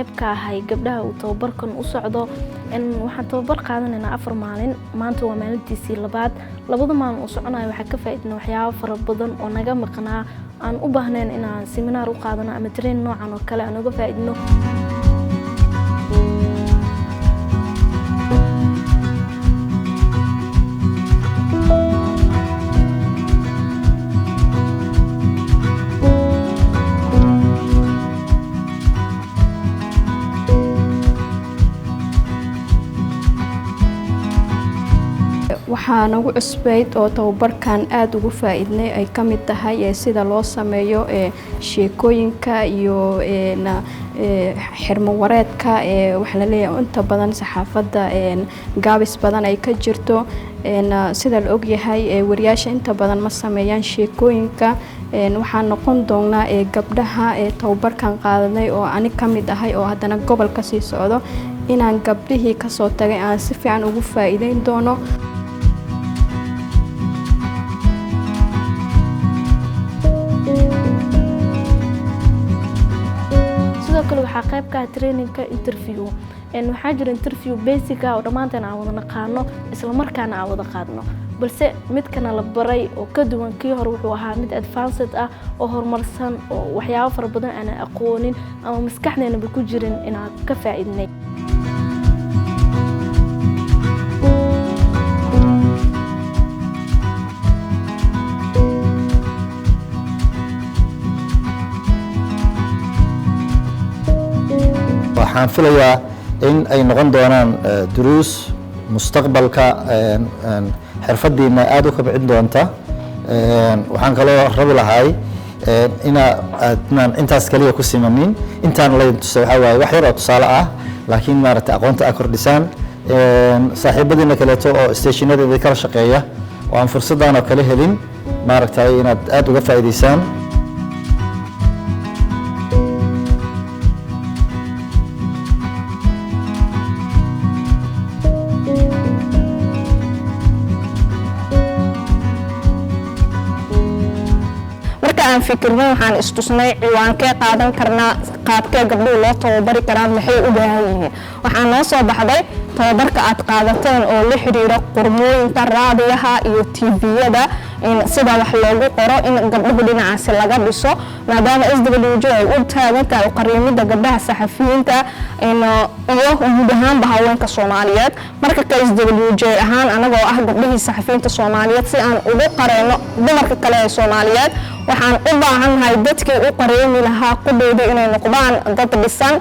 qayb ka ahay gabdhaha uu tababarkan u socdo waxaan tababar qaadanaynaa 4 maalin maanta waa maalintiisii labaad labada maalin oo soconayo waxa ka faa'iidnaa waxyaabo fara badan oo naga maqnaa aan u baahnayn inaan seminar u qaadano ama train noocan oo kale aan uga faa'iidno waxaan ugu cusbayd oo tababarkan aad ugu faa'iidnay ay kamid tahay sida loo sameeyo sheekooyinka iyo xirmo wareedka waxa la leeyahay inta badan saxaafada gaabis badan ay ka jirto sida la og yahay wariyaasha inta badan ma sameeyaan sheekooyinka waxaan noqon doonaa gabdhaha tababarkan qaadanay oo ani kamid ahay oo hadana gobolka sii socdo inaan gabdhihii ka soo tagay aan si fiican ugu faa'iideyn doono kale waxa qayb ka training-ka interview waxa jira interview basic ah oo dhamaanteen aan wada naqaano isla markaana aan wada qaadno balse mid kana la baray oo ka duwan kii hore wuxuu ahaa mid advanced ah oo horumarsan oo waxyaabo fara badan aan aqoonin ama maskaxdeena ku jirin inaan ka faa'iidnay waxaan filayaa in ay noqon doonaan duruus mustaqbalka xirfadiina aad u kabcin doonta waxaan kaloo rabi lahay inaan intaas kaliya ku simanin intaan la tusay waxa waaye wax yar oo tusaale ah laakiin maaragtay aqoonta aad kordhisaan saaxiibadiina kaleeto oo stationadeeda kala shaqeeya oo aan fursadaan oo kale helin maaragtay inaad aad uga faa'iideysaan aan fikirnay waxaan istusnay ciwaankee qaadan karnaa qaabkee gabdhuhu loo tababari karaan maxay u baahan yihiin waxaan noo soo baxday tababarka aad qaadateen oo la xiriira qormooyinka raadiyaha iyo TV-yada sida wax loogu qoro in gabdhuhu dhinacaasi laga dhiso maadaama SWJ ay u taagan tahay qariimada gabdhaha saxafiyiinta iyo guud ahaanba haweenka Soomaaliyeed marka ka SWJ ahaan anagoo ah gabdhihii saxafiyiinta Soomaaliyeed si aan ugu qareeno dumarka kale ee Soomaaliyeed waxaan u baahanahay dadkii u qareemi lahaa qudooda inay noqdaan dad dhisan